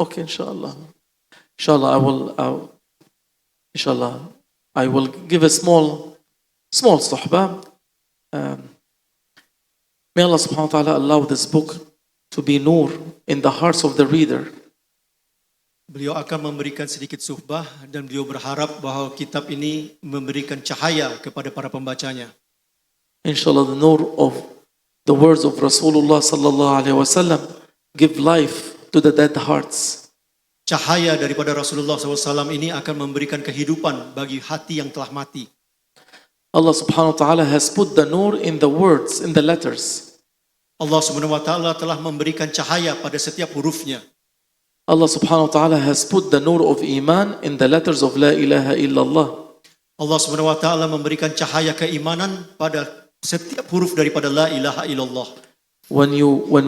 Okay, inshallah. Inshallah, inshallah, I will give a small suhbah. May Allah subhanahu wa ta'ala allow this book to be nur in the hearts of the reader. Beliau akan memberikan sedikit suhbah dan beliau berharap bahwa kitab ini memberikan cahaya kepada para pembacanya. Inshallah, the nur of the words of Rasulullah sallallahu alaihi wasallam give life to the dead hearts. Cahaya daripada Rasulullah SAW ini akan memberikan kehidupan bagi hati yang telah mati. Allah subhanahu wa ta'ala has put the nur in the words, in the letters. Allah Subhanahu wa taala telah memberikan cahaya pada setiap hurufnya. Allah subhanahu wa ta'ala has put the nur of iman in the letters of la ilaha illallah. Allah Subhanahu wa taala memberikan cahaya keimanan pada setiap huruf daripada la ilaha illallah. When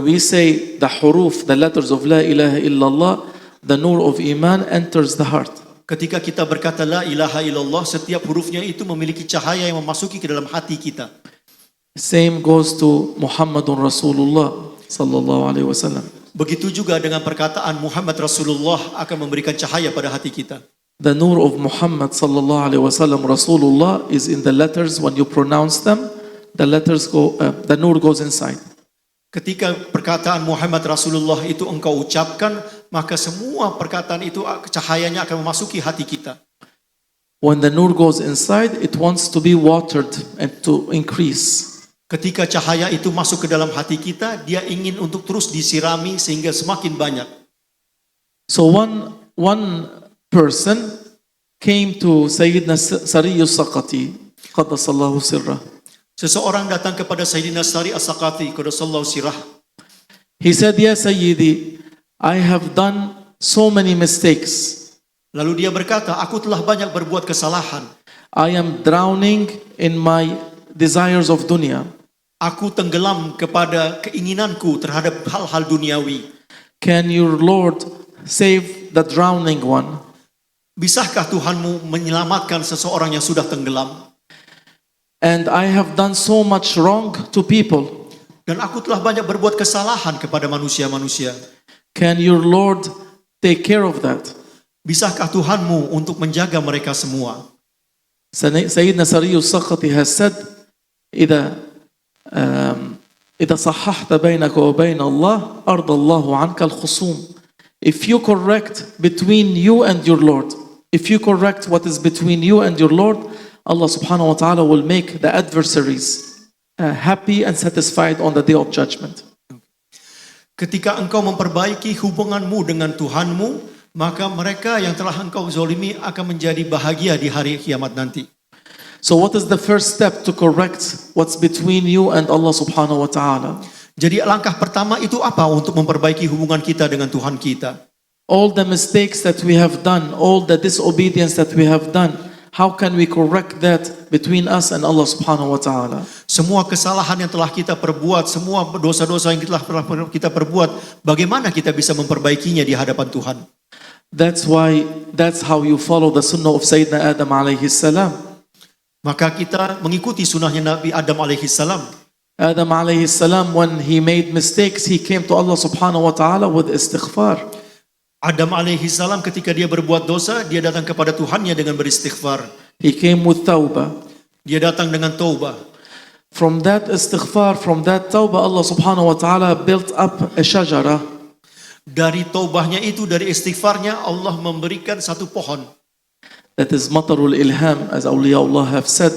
we say the huruf, the letters of la ilaha illallah, the nur of iman enters the heart. Ketika kita berkata la ilaha illallah, setiap hurufnya itu memiliki cahaya yang memasuki ke dalam hati kita. Same goes to Muhammadun Rasulullah sallallahu alaihi wasallam. Begitu juga dengan perkataan Muhammad Rasulullah akan memberikan cahaya pada hati kita. The nur of Muhammad sallallahu alaihi wasallam Rasulullah is in the letters. When you pronounce them, the nur goes inside. Ketika perkataan Muhammad Rasulullah itu engkau ucapkan, maka semua perkataan itu cahayanya akan memasuki hati kita. When the nur goes inside, it wants to be watered and to increase. Ketika cahaya itu masuk ke dalam hati kita, dia ingin untuk terus disirami sehingga semakin banyak. So one person came to Sayyidina Sari As-Saqati, qaddasallahu sirrah. Seseorang datang kepada Sayyidina Sari As-Saqati, qaddasallahu sirrah. He said, "Ya Sayyidi, I have done so many mistakes. Lalu dia berkata, aku telah banyak berbuat kesalahan. I am drowning in my desires of dunya. Aku tenggelam kepada keinginanku terhadap hal-hal duniawi. Can your Lord save the drowning one?" Bisakah Tuhanmu menyelamatkan seseorang yang sudah tenggelam? And I have done so much wrong to people. Dan aku telah banyak berbuat kesalahan kepada manusia-manusia. Can your Lord take care of that? Bisakah Tuhanmu untuk menjaga mereka semua? Sayyidina Sari As-Saqati has said, إذا صححت بينك وبين الله أرضى الله عنك الخصوم. If you correct between you and your Lord, if you correct what is between you and your Lord, Allah subhanahu wa ta'ala will make the adversaries happy and satisfied on the day of judgment. Ketika engkau memperbaiki hubunganmu dengan Tuhanmu, maka mereka yang telah engkau zolimi akan menjadi bahagia di hari kiamat nanti. So what is the first step to correct what's between you and Allah subhanahu wa ta'ala? Jadi langkah pertama itu apa untuk memperbaiki hubungan kita dengan Tuhan kita? All the mistakes that we have done, all the disobedience that we have done, how can we correct that between us and Allah subhanahu wa ta'ala? Semua kesalahan yang telah kita perbuat, semua dosa-dosa yang telah kita perbuat, bagaimana kita bisa memperbaikinya di hadapan Tuhan? That's how you follow the sunnah of Sayyidina Adam alayhi salam. Maka kita mengikuti sunnahnya Nabi Adam alaihi salam. Adam alayhi salam, when he made mistakes, he came to Allah subhanahu wa ta'ala with istighfar. Adam alaihi salam ketika dia berbuat dosa, dia datang kepada Tuhannya dengan beristighfar. He came with tawbah. Dia datang dengan taubah. From that istighfar, from that tawbah, Allah subhanahu wa ta'ala built up a shajara. Dari taubahnya itu, dari istighfarnya, Allah memberikan satu pohon. That is matarul ilham, as awliyaullah have said.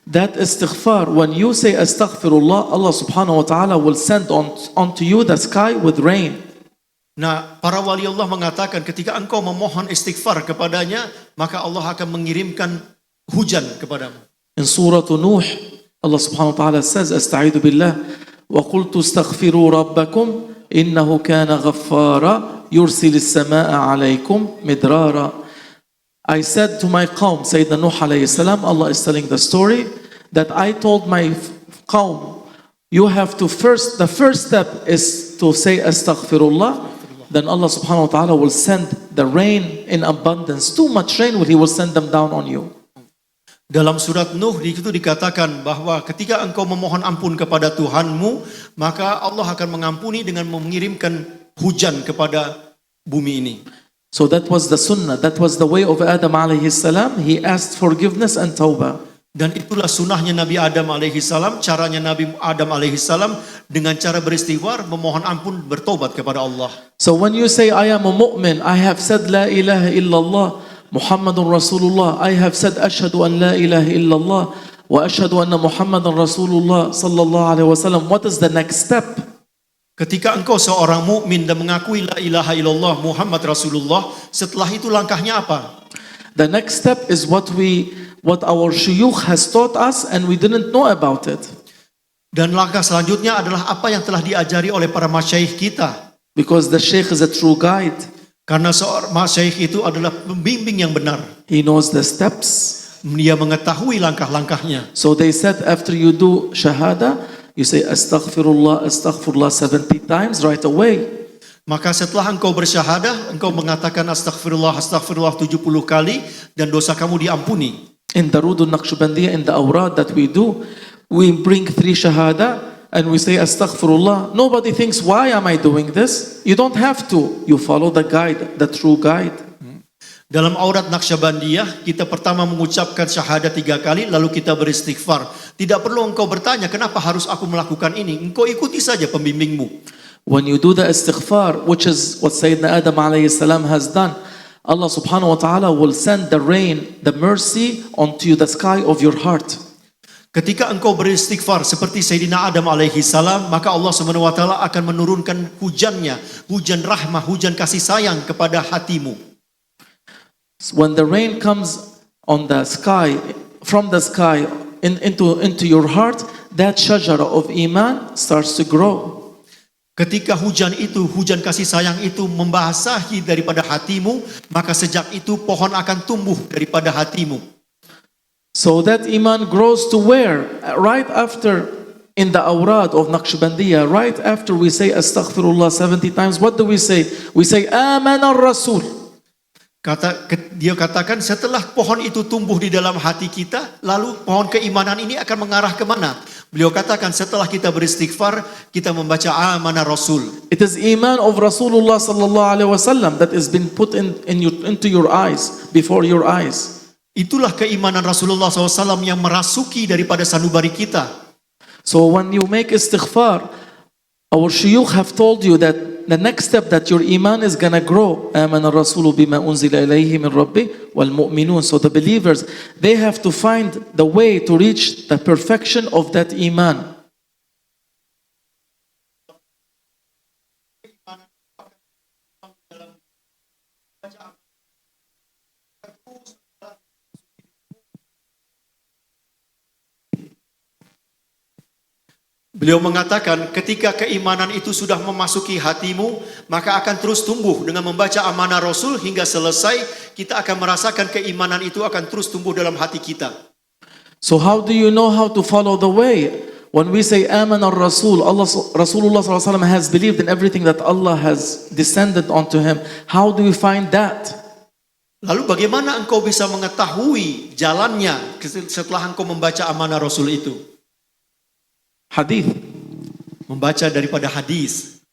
That istighfar, when you say astaghfirullah, Allah subhanahu wa ta'ala will send onto you the sky with rain. Nah, para wali Allah mengatakan ketika engkau memohon istighfar kepadanya, maka Allah akan mengirimkan hujan kepadamu. In Surah Nuh, Allah subhanahu wa ta'ala says, Asta'idhu billah, wa qultu astaghfiru rabbakum, innahu kana ghaffara, yursilis sama'a alaykum midrara. I said to my qawm, Sayyidina Nuh alayhi salam, Allah is telling the story, that I told my qawm, you have to the first step is to say astaghfirullah. Then Allah subhanahu wa ta'ala will send the rain in abundance. Too much rain, He will send them down on you. Dalam surat Nuh itu dikatakan bahwa ketika engkau memohon ampun kepada Tuhanmu, maka Allah akan mengampuni dengan mengirimkan hujan kepada bumi ini. So that was the sunnah, that was the way of Adam alayhi salam. He asked forgiveness and tawbah. Dan itulah sunnahnya Nabi Adam alaihi salam, caranya Nabi Adam alaihi salam dengan cara beristighfar, memohon ampun, bertobat kepada Allah. So when you say, I am a mu'min, I have said la ilaha illallah, Muhammadun Rasulullah, I have said ashhadu an la ilaha illallah, wa ashhadu anna Muhammadan Rasulullah sallallahu alaihi wasallam, what is the next step? Ketika engkau seorang mukmin dan mengakui la ilaha illallah Muhammad Rasulullah, setelah itu langkahnya apa? The next step is what our shuyukh has taught us and we didn't know about it. Dan langkah selanjutnya adalah apa yang telah diajari oleh para masyayikh kita. Because the sheikh is a true guide. Karena seorang masyayikh itu adalah pembimbing yang benar. He knows the steps. Dia mengetahui langkah-langkahnya. So they said after you do shahada, you say astaghfirullah, astaghfirullah 70 times right away. Maka setelah engkau bersyahadah, engkau mengatakan astaghfirullah, astaghfirullah 70 kali dan dosa kamu diampuni. In the Darud al-Naqshbandiyya, in the awrad that we do, we bring 3 shahada and we say astaghfirullah. Nobody thinks, why am I doing this? You don't have to. You follow the guide, the true guide. Dalam aurat Naqsyabandiyah, kita pertama mengucapkan syahadat 3 kali, lalu kita beristighfar. Tidak perlu engkau bertanya, kenapa harus aku melakukan ini? Engkau ikuti saja pembimbingmu. When you do the istighfar, which is what Sayyidina Adam alayhi salam has done, Allah subhanahu wa ta'ala will send the rain, the mercy onto the sky of your heart. Ketika engkau beristighfar seperti Sayyidina Adam alaihi salam, maka Allah Subhanahu wa taala akan menurunkan hujannya, hujan rahmah, hujan kasih sayang kepada hatimu. When the rain comes on the sky, from the sky into your heart, that shajara of iman starts to grow. Ketika hujan itu, hujan kasih sayang itu membasahi daripada hatimu, maka sejak itu pohon akan tumbuh daripada hatimu. So that iman grows to where? Right after, in the awrad of Naqshbandiyya, right after we say astaghfirullah 70 times, what do we say? We say amana rasul. Dia katakan setelah pohon itu tumbuh di dalam hati kita, lalu pohon keimanan ini akan mengarah kemana? Beliau katakan setelah kita beristighfar, kita membaca amanah Rasul. It is iman of Rasulullah sallallahu alaihi wasallam that has been put into your eyes, before your eyes. Itulah keimanan Rasulullah SAW yang merasuki daripada sanubari kita. So when you make istighfar, our shuyukh have told you that the next step that your iman is gonna grow. Amana rasulu bima unzila ilayhi min rabbi wal mu'minun. So the believers, they have to find the way to reach the perfection of that iman. Beliau mengatakan ketika keimanan itu sudah memasuki hatimu, maka akan terus tumbuh dengan membaca amanah Rasul hingga selesai. Kita akan merasakan keimanan itu akan terus tumbuh dalam hati kita. So how do you know how to follow the way? When we say amana Rasul, Rasulullah SAW has believed in everything that Allah has descended onto him. How do we find that? Lalu bagaimana engkau bisa mengetahui jalannya setelah engkau membaca amanah Rasul itu? Hadith. Membaca daripada hadis.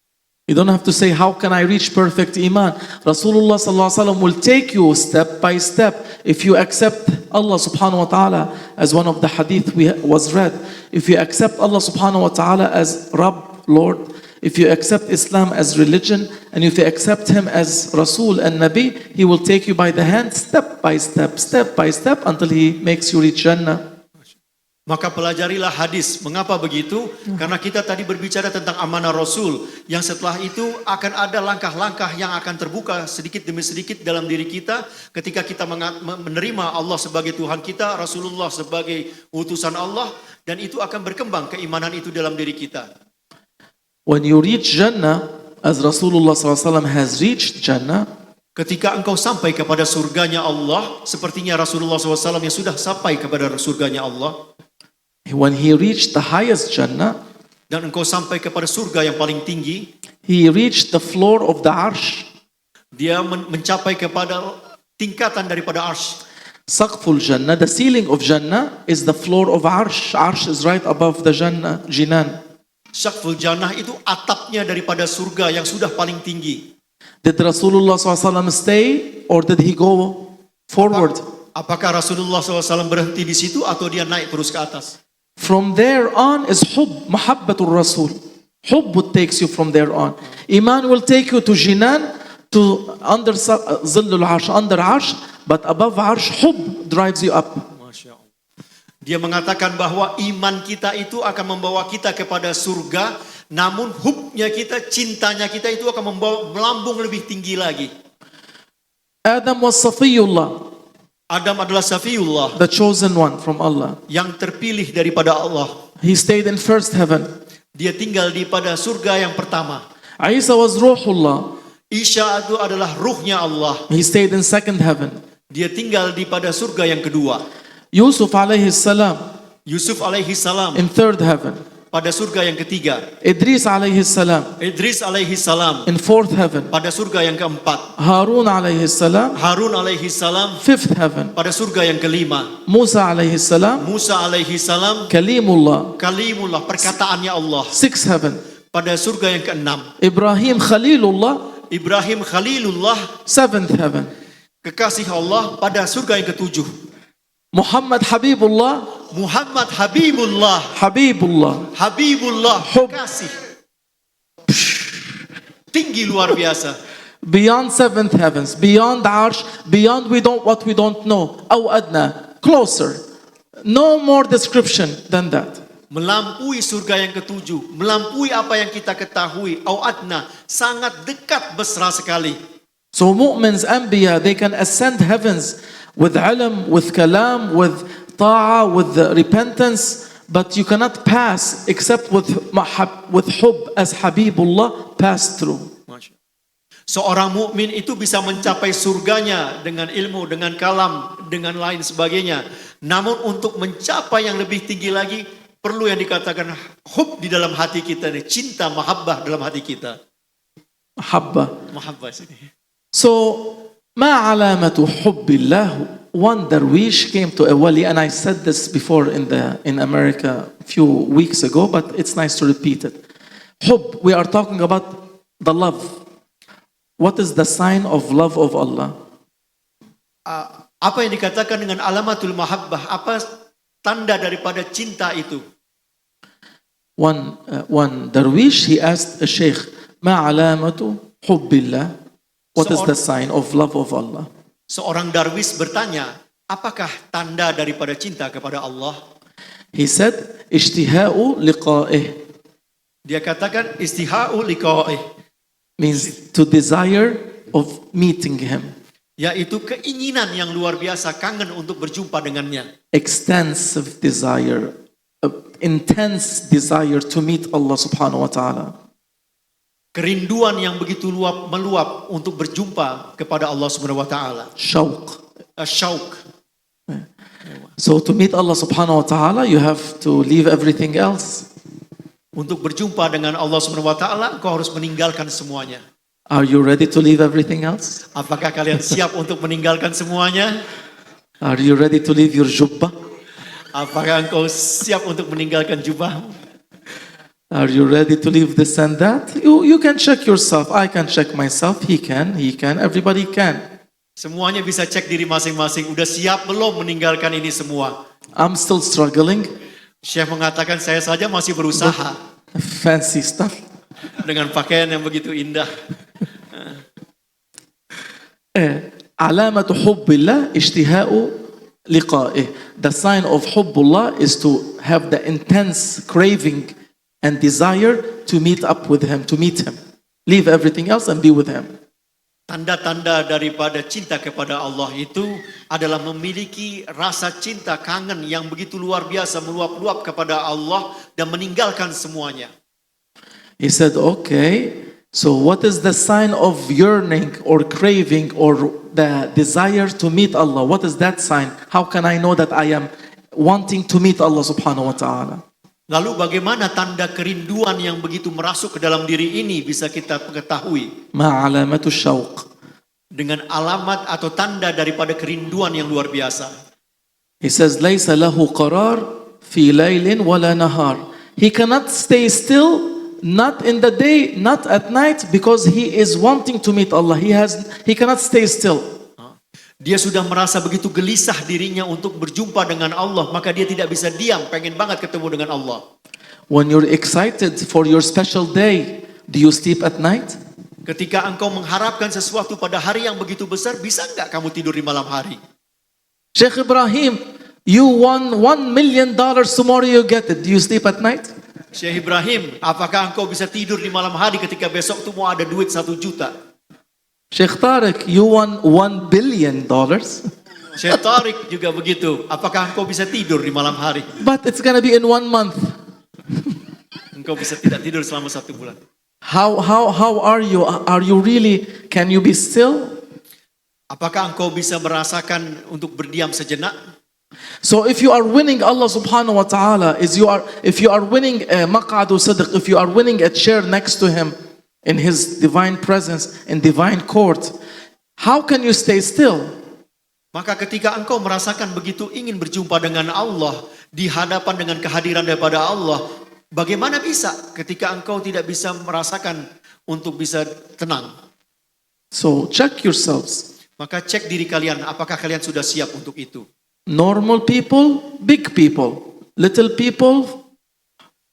You don't have to say, how can I reach perfect iman? Rasulullah sallallahu alaihi wasallam will take you step by step. If you accept Allah subhanahu wa ta'ala, as one of the hadith was read, if you accept Allah subhanahu wa ta'ala as Rabb, Lord, if you accept Islam as religion, and if you accept Him as Rasul and Nabi, He will take you by the hand step by step, until He makes you reach Jannah. Maka pelajarilah hadis. Mengapa begitu? Karena kita tadi berbicara tentang amanah Rasul, yang setelah itu akan ada langkah-langkah yang akan terbuka sedikit demi sedikit dalam diri kita ketika kita menerima Allah sebagai Tuhan kita, Rasulullah sebagai utusan Allah, dan itu akan berkembang keimanan itu dalam diri kita. When you reach Jannah, as Rasulullah SAW has reached Jannah, ketika engkau sampai kepada surganya Allah, sepertinya Rasulullah SAW yang sudah sampai kepada surganya Allah. When he reached the highest Jannah, dan engkau sampai kepada surga yang paling tinggi, he reached the floor of the Arsh. Dia mencapai kepada tingkatan daripada Arsh. Saqful Jannah, the ceiling of Jannah is the floor of Arsh. Arsh is right above the Jannah, Jinan. Saqful Jannah itu atapnya daripada surga yang sudah paling tinggi. Did Rasulullah SAW stay or did he go forward? Apakah Rasulullah SAW berhenti di situ atau dia naik terus ke atas? From there on is hub, mahabbatul Rasul. Hub takes you from there on. Iman will take you to Jinan, to under Zillul Arsh, under Arsh, but above Arsh, hub drives you up. Masya Allah. Dia mengatakan bahwa iman kita itu akan membawa kita kepada surga, namun hubnya kita, cintanya kita itu akan membawa melambung lebih tinggi lagi. Adam was Safiyullah, Adam adalah Safiullah, the chosen one from Allah. yang terpilih daripada Allah. He stayed in first heaven. Dia tinggal di pada surga yang pertama. Isa was Ruhullah. Isa itu adalah ruhnya Allah. He stayed in second heaven. Dia tinggal di pada surga yang kedua. Yusuf alayhi salam Yusuf alaihi salam in third heaven. pada surga yang ketiga. Idris alayhi salam Idris alaihi salam in fourth heaven. pada surga yang keempat. Harun alayhi salam Harun alaihi salam fifth heaven. pada surga yang kelima. Musa alayhi salam Musa alaihi salam Kalimullah kalimullah, perkataannya Allah, sixth heaven. pada surga yang keenam. Ibrahim Khalilullah Ibrahim Khalilullah, seventh heaven. kekasih Allah, pada surga yang ketujuh. Muhammad Habibullah Muhammad Habibullah, Habibullah, Hub. kekasih. Tinggi luar biasa. beyond seventh heavens, beyond Arsh, beyond what we don't know. أو أدنى, closer. No more description than that. Melampaui surga yang ketujuh, melampaui apa yang kita ketahui. Au'adna, sangat dekat, besar sekali. So mu'mins, anbiya, they can ascend heavens with ilm, with kalam, with ta'a, with repentance, but you cannot pass except with hub, as Habibullah passed through. Seorang mukmin itu bisa mencapai surganya dengan ilmu, dengan kalam, dengan lain sebagainya. Namun untuk mencapai yang lebih tinggi lagi, perlu yang dikatakan hub di dalam hati kita, nih, cinta, mahabbah dalam hati kita. Mahabbah sini. So, ما علامة حب الله? One darwish came to a wali, and I said this before in America a few weeks ago, but it's nice to repeat it. Hub, we are talking about the love. What is the sign of love of Allah? Apa yang dikatakan dengan alamatul mahabbah? Apa tanda daripada cinta itu? One darwish, he asked a sheikh, ما علامة حب الله? What is the sign of love of Allah? Seorang darwis bertanya, apakah tanda daripada cinta kepada Allah? He said, اشتهاء لقائه. Dia katakan istiha'u liqa'ih, means to desire of meeting him. Yaitu keinginan yang luar biasa, kangen untuk berjumpa dengannya. Extensive desire, intense desire to meet Allah subhanahu wa ta'ala. Kerinduan yang begitu meluap untuk berjumpa kepada Allah subhanahu wa ta'ala. Shauq. Syauq. So to meet Allah subhanahu wa ta'ala, you have to leave everything else. Untuk berjumpa dengan Allah subhanahu wa ta'ala, kau harus meninggalkan semuanya. Are you ready to leave everything else? Apakah kalian siap untuk meninggalkan semuanya? Are you ready to leave your jubbah? Apakah engkau siap untuk meninggalkan jubahmu? Are you ready to leave this and that? You can check yourself. I can check myself. He can. Everybody can. Semuanya bisa cek diri masing-masing. Udah siap belum meninggalkan ini semua? I'm still struggling. Syekh mengatakan saya saja masih berusaha. Fancy stuff. Dengan pakaian yang begitu indah. علامة حب الله اشتهاء لقائه. The sign of حب الله is to have the intense craving and desire to meet up with him, to meet him. Leave everything else and be with him. Tanda-tanda daripada cinta kepada Allah itu adalah memiliki rasa cinta, kangen yang begitu luar biasa, meluap-luap kepada Allah dan meninggalkan semuanya. He said, okay, so what is the sign of yearning or craving or the desire to meet Allah? What is that sign? How can I know that I am wanting to meet Allah subhanahu wa ta'ala? Lalu bagaimana tanda kerinduan yang begitu merasuk ke dalam diri ini bisa kita ketahui? ما علامة الشوق. Dengan alamat atau tanda daripada kerinduan yang luar biasa. He says, ليس له قرار في ليل ولا نهار. He cannot stay still not in the day, not at night, because he is wanting to meet Allah. He cannot stay still. Dia sudah merasa begitu gelisah dirinya untuk berjumpa dengan Allah, maka dia tidak bisa diam, pengen banget ketemu dengan Allah. When you're excited for your special day, do you sleep at night? Ketika engkau mengharapkan sesuatu pada hari yang begitu besar, bisa enggak kamu tidur di malam hari? Sheikh Ibrahim, you won $1 million, tomorrow you get it. Do you sleep at night? Syekh Ibrahim, apakah engkau bisa tidur di malam hari ketika besok tuh mau ada duit 1 juta? Sheikh Tariq, you won $1 billion. Syekh Tariq juga begitu. Apakah engkau bisa tidur di malam hari? But it's gonna be in 1 month. Engkau bisa tidak tidur selama 1 bulan. How are you? Are you really, can you be still? Apakah engkau bisa merasakan untuk berdiam sejenak? So if you are winning Allah subhanahu wa ta'ala, if you are winning maq'adu sidq, if you are winning a chair next to him in his divine presence, in divine court, how can you stay still? Maka ketika engkau merasakan begitu ingin berjumpa dengan Allah, di hadapan dengan kehadiran daripada Allah, bagaimana bisa ketika engkau tidak bisa merasakan untuk bisa tenang? So check yourselves. Maka cek diri kalian, apakah kalian sudah siap untuk itu? Normal people, big people, little people,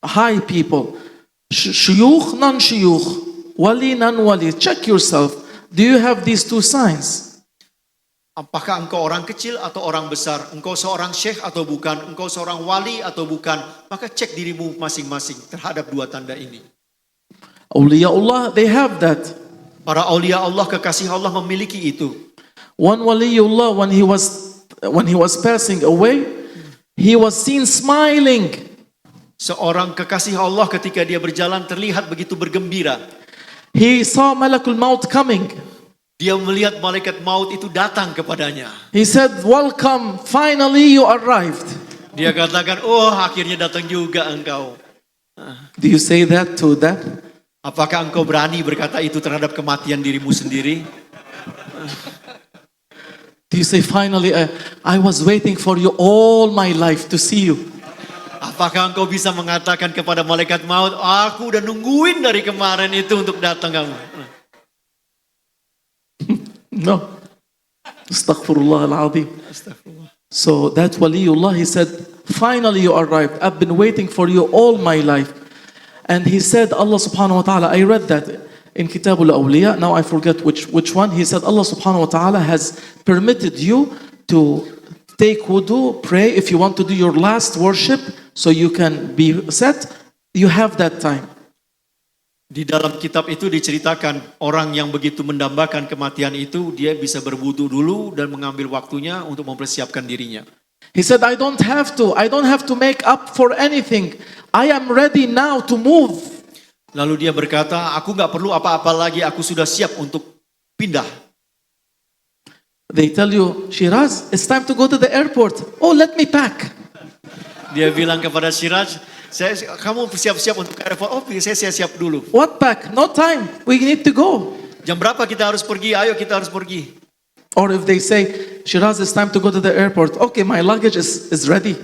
high people, shuyukh, non-shuyukh, wali, non-wali. Check yourself. Do you have these 2 signs? Apakah engkau orang kecil atau orang besar? Engkau seorang syekh atau bukan? Engkau seorang wali atau bukan? Maka cek dirimu masing-masing terhadap 2 tanda ini. Awliyaullah, they have that. Para aulia Allah, kekasih Allah memiliki itu. One waliullah, when he was passing away, he was seen smiling. Seorang kekasih Allah ketika dia berjalan terlihat begitu bergembira. He saw Malakul Maut coming. Dia melihat malaikat maut itu datang kepadanya. He said, welcome, finally you arrived. Dia katakan, oh akhirnya datang juga engkau. Do you say that to death? Apakah engkau berani berkata itu terhadap kematian dirimu sendiri? Do you say, finally, I was waiting for you all my life to see you? Apakah engkau bisa mengatakan kepada malaikat maut, aku udah nungguin dari kemarin itu untuk datang kamu? No. Astaghfirullah al-azim. So that waliullah, he said, finally you arrived. I've been waiting for you all my life. And he said, Allah subhanahu wa ta'ala, I read that in Kitabul Awliya, now I forget which one. He said, Allah subhanahu wa ta'ala has permitted you to take wudu, pray. If you want to do your last worship, so you can be set, you have that time. Di dalam kitab itu diceritakan orang yang begitu mendambakan kematian itu, dia bisa berwudu dulu dan mengambil waktunya untuk mempersiapkan dirinya. He said, I don't have to make up for anything. I am ready now to move. Lalu dia berkata, aku gak perlu apa-apa lagi, aku sudah siap untuk pindah. They tell you, Shiraz, it's time to go to the airport. Oh, let me pack. Dia bilang kepada Siraj, kamu siap-siap untuk ke airport. Oh, saya siap dulu. What pack? No time. We need to go. Jam berapa kita harus pergi? Ayo kita harus pergi. Or if they say, Shiraz, it's time to go to the airport. Okay, my luggage is ready.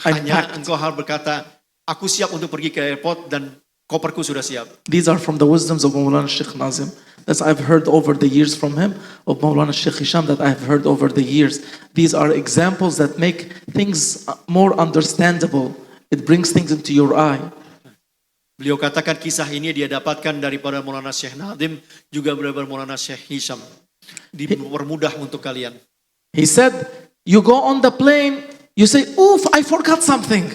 I'm Hanya packed. engkau harus berkata, aku siap untuk pergi ke airport dan koperku sudah siap. These are from the wisdoms of Maulana Sheikh Nazim. That's I've heard over the years from him, of Maulana Sheikh Hisham, that I've heard over the years. These are examples that make things more understandable. It brings things into your eye. Beliau katakan kisah ini dia dapatkan daripada Maulana Syekh Nazim, juga daripada Maulana Syekh Hisham. Dipermudah untuk kalian. He said, you go on the plane, you say, oof, I forgot something.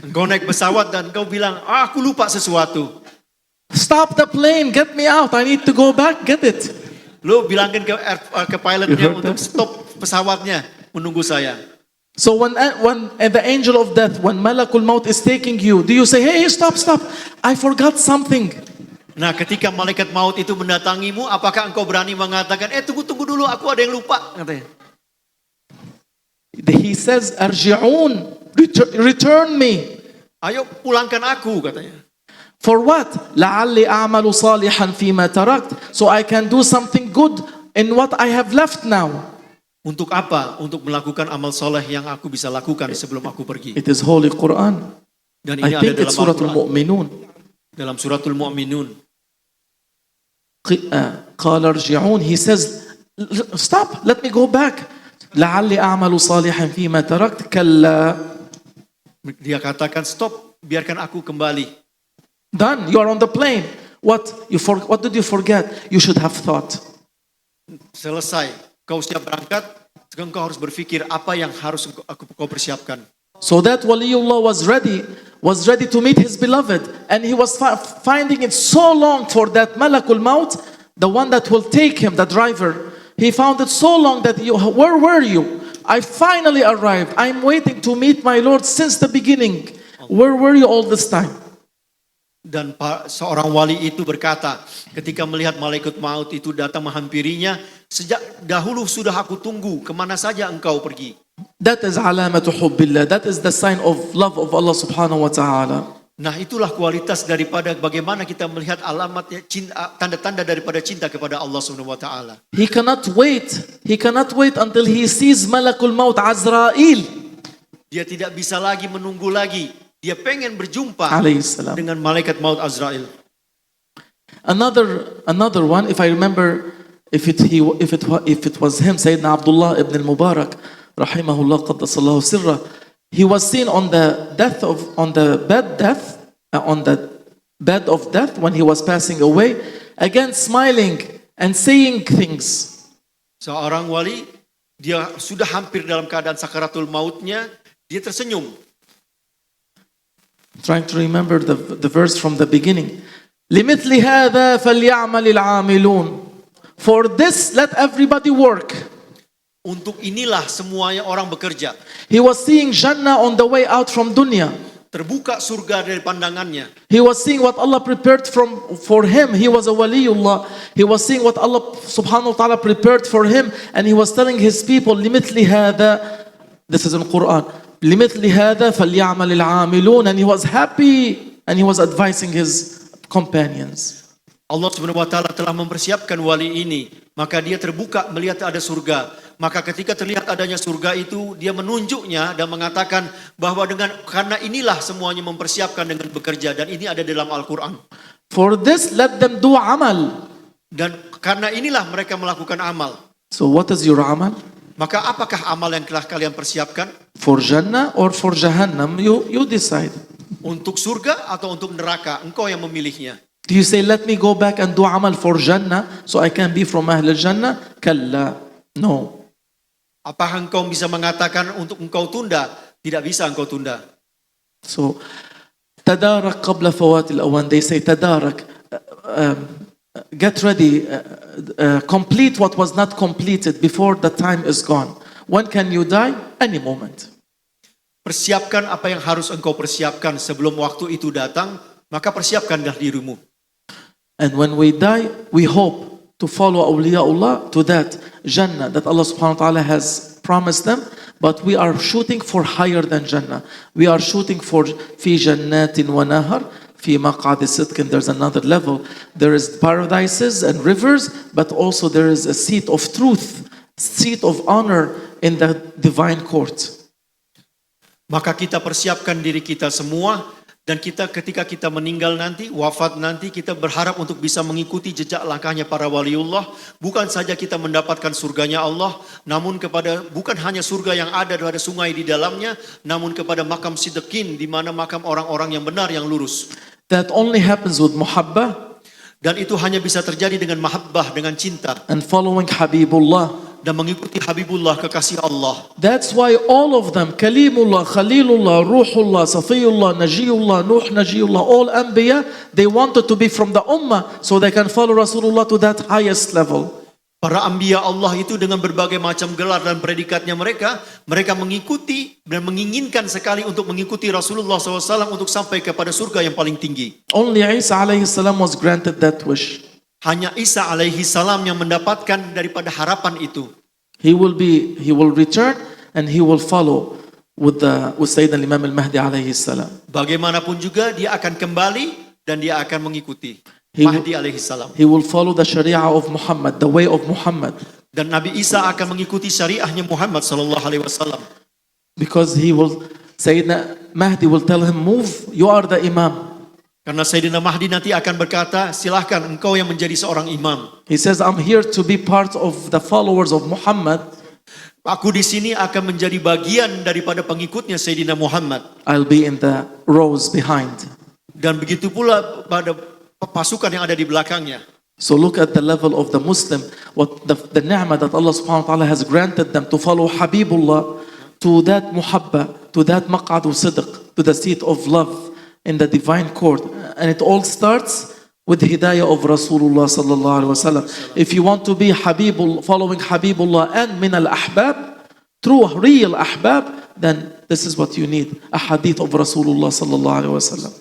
Engkau naik pesawat dan engkau bilang, aku lupa sesuatu. Stop the plane, get me out. I need to go back, get it. Lu bilangin ke pilotnya You heard untuk that? stop pesawatnya, menunggu saya. So when the angel of death, when Malakul Maut is taking you, do you say, hey, stop, I forgot something. Nah, ketika malaikat maut itu mendatangimu, apakah engkau berani mengatakan, tunggu dulu, aku ada yang lupa, katanya. He says, arji'un, return me. Ayo pulangkan aku, katanya. For what? لَعَلِّ أَعْمَلُ صَالِحًا فِيمَا تَرَكْتُ. So I can do something good in what I have left now. Untuk apa? Untuk melakukan amal soleh yang aku bisa lakukan sebelum aku pergi. It is Holy Quran. Dan I ini ada think dalam it's Surah Al-Quran. Al-Mu'minun. Dalam suratul Mu'minun. قال ارجعون, he says, stop, let me go back. لعلي أعمل صالحا فيما تركت كلا. Dia katakan stop, biarkan aku kembali. Done, you are on the plane. What did you forget? You should have thought. Selesai, kau siap berangkat, sekarang kau harus berpikir apa yang harus kau persiapkan. So that Waliullah was ready to meet his beloved, and he was finding it so long for that Malakul Maut, the one that will take him, the driver. He found it so long that where were you? I finally arrived. I'm waiting to meet my Lord since the beginning. Where were you all this time? Dan seorang wali itu berkata, ketika melihat malaikat maut itu datang menghampirinya, sejak dahulu sudah aku tunggu, kemana saja engkau pergi. That is alamatu hubbillah. That is the sign of love of Allah subhanahu wa ta'ala. Nah, itulah kualitas daripada bagaimana kita melihat alamatnya, tanda-tanda daripada cinta kepada Allah Subhanahu wa taala. He cannot wait until he sees Malakul Maut Azrail. Dia tidak bisa lagi menunggu lagi. Dia pengen berjumpa Alayhi salam. dengan malaikat maut Azrail. Another one, if I remember, if it was him, Sayyidina Abdullah ibn al-Mubarak, rahimahullah qaddasallahu sirrah, he was seen on the bed of death when he was passing away, again smiling and saying things. Seorang wali, dia sudah hampir dalam keadaan sakaratul mautnya, dia tersenyum. Trying to remember the verse from the beginning. لِمِثْلِ هَذَا فَلْيَعْمَلِ الْعَامِلُونَ. For this, let everybody work. Untuk inilah semuanya orang bekerja. He was seeing Jannah on the way out from dunya. Terbuka surga dari pandangannya. He was seeing what Allah prepared for him. He was a waliullah. He was seeing what Allah subhanahu wa ta'ala prepared for him, and he was telling his people, لِمِثْلِ هَذَا, this is in Quran, لِمِثْلِ هَذَا فَلْيَعْمَلِ الْعَامِلُونَ, and he was happy, and he was advising his companions. Allah Subhanahu wa taala telah mempersiapkan wali ini, maka dia terbuka melihat ada surga. Maka ketika terlihat adanya surga itu, dia menunjuknya dan mengatakan bahwa karena inilah semuanya mempersiapkan dengan bekerja, dan ini ada dalam Al-Qur'an. For this, let them do amal. Dan karena inilah mereka melakukan amal. So what is your amal? Maka apakah amal yang telah kalian persiapkan? For Jannah or for Jahannam, you decide. Untuk surga atau untuk neraka, engkau yang memilihnya. Do you say, let me go back and do amal for Jannah so I can be from Ahl al-Jannah? Kalla. No. Apakah engkau bisa mengatakan untuk engkau tunda? Tidak bisa engkau tunda. So, تدارك قبل فوات الأوان. They say تدارك. Get ready. Complete what was not completed before the time is gone. When can you die? Any moment. Persiapkan apa yang harus engkau persiapkan sebelum waktu itu datang, maka persiapkanlah dirimu. And when we die, we hope to follow awliyaullah to that Jannah that Allah subhanahu wa ta'ala has promised them, but we are shooting for higher than Jannah. We are shooting for fi jannatin wa nahar, fi maq'adi sidqin. There's another level. There is paradises and rivers, but also there is a seat of truth, seat of honor in the divine court. Maka kita persiapkan diri kita semua. Dan ketika kita meninggal nanti, wafat nanti, kita berharap untuk bisa mengikuti jejak langkahnya para waliullah. Bukan saja kita mendapatkan surganya Allah, namun bukan hanya surga yang ada sungai di dalamnya, namun kepada makam sidqin, di mana makam orang-orang yang benar, yang lurus. That only happens with muhabbah. Dan itu hanya bisa terjadi dengan mahabbah, dengan cinta. And following Habibullah. Dan mengikuti Habibullah, kekasih Allah. That's why all of them, Kalimullah, Khalilullah, Ruhullah, Safiyullah, Najiyullah, Nuh, Najiyullah, all Anbiya, they wanted to be from the Ummah so they can follow Rasulullah to that highest level. Para Anbiya Allah itu dengan berbagai macam gelar dan predikatnya mereka mengikuti dan menginginkan sekali untuk mengikuti Rasulullah SAW untuk sampai kepada surga yang paling tinggi. Only Isa alaihi salam was granted that wish. Hanya Isa alaihi salam yang mendapatkan daripada harapan itu. He will return and he will follow with Sayyidina Imam al-Mahdi alaihi salam. Bagaimanapun juga dia akan kembali dan dia akan mengikuti Mahdi alaihi salam. He will follow the Sharia of Muhammad, the way of Muhammad. Dan Nabi Isa akan mengikuti syariahnya Muhammad sallallahu alaihi wasallam. Because Sayyidina Mahdi will tell him, move, you are the Imam. Karena Sayyidina Mahdi nanti akan berkata, silahkan engkau yang menjadi seorang imam. He says, I'm here to be part of the followers of Muhammad. Aku di sini akan menjadi bagian daripada pengikutnya Sayyidina Muhammad. I'll be in the rows behind. Dan begitu pula pada pasukan yang ada di belakangnya. So look at the level of the Muslim, what the ni'mah that Allah subhanahu wa ta'ala has granted them to follow Habibullah, to that muhabba, to that maq'ad sidq, to the seat of love in the divine court. And it all starts with the hidayah of Rasulullah sallallahu alaihi wasallam. If you want to be following Habibullah and min al-ahbab, true real ahbab, then this is what you need, a hadith of Rasulullah sallallahu alaihi wasallam.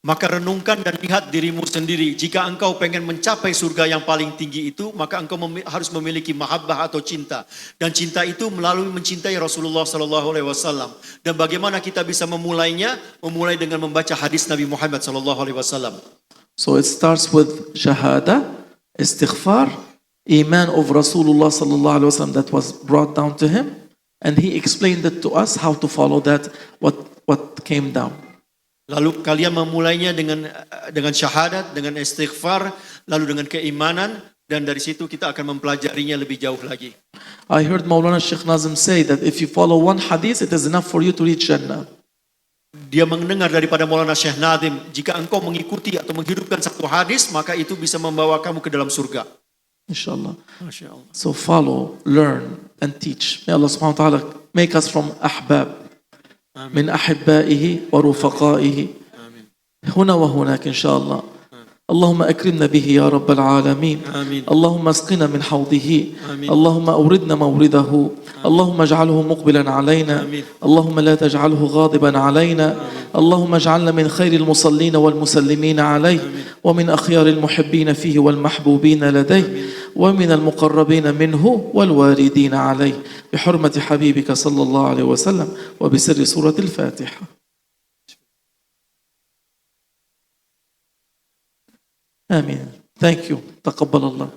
Maka renungkan dan lihat dirimu sendiri. Jika engkau pengen mencapai surga yang paling tinggi itu, maka engkau harus memiliki mahabbah atau cinta. Dan cinta itu melalui mencintai Rasulullah sallallahu alaihi wasallam. Dan bagaimana kita bisa memulainya? Memulai dengan membaca hadis Nabi Muhammad sallallahu alaihi wasallam. So it starts with shahada, istighfar, iman of Rasulullah sallallahu alaihi wasallam that was brought down to him, and he explained it to us how to follow that, what came down. Lalu kalian memulainya dengan syahadat, dengan istighfar, lalu dengan keimanan, dan dari situ kita akan mempelajarinya lebih jauh lagi. I heard Maulana Sheikh Nazim say that if you follow one hadith, it is enough for you to reach Jannah. Dia mendengar daripada Maulana Syekh Nazim, jika engkau mengikuti atau menghidupkan satu hadis, maka itu bisa membawa kamu ke dalam surga. Inshallah. Masya Allah. So follow, learn, and teach. May Allah subhanahu wa ta'ala make us from ahbab, من أحبائه ورفقائه هنا وهناك إن شاء الله. اللهم أكرمنا به يا رب العالمين. اللهم اسقنا من حوضه. اللهم أوردنا مورده. اللهم اجعله مقبلا علينا. اللهم لا تجعله غاضبا علينا. اللهم اجعلنا من خير المصلين والمسلمين عليه، ومن أخيار المحبين فيه والمحبوبين لديه، ومن المقربين منه والواردين عليه، بحرمة حبيبك صلى الله عليه وسلم وبسر سورة الفاتحة. Amin. Thank you. Taqabbal Allah.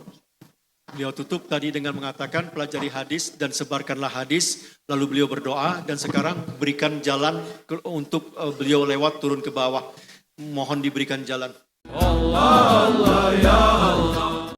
Beliau tutup tadi dengan mengatakan pelajari hadis dan sebarkanlah hadis. Lalu beliau berdoa dan sekarang berikan jalan untuk beliau lewat turun ke bawah. Mohon diberikan jalan. Allah, Allah, ya Allah.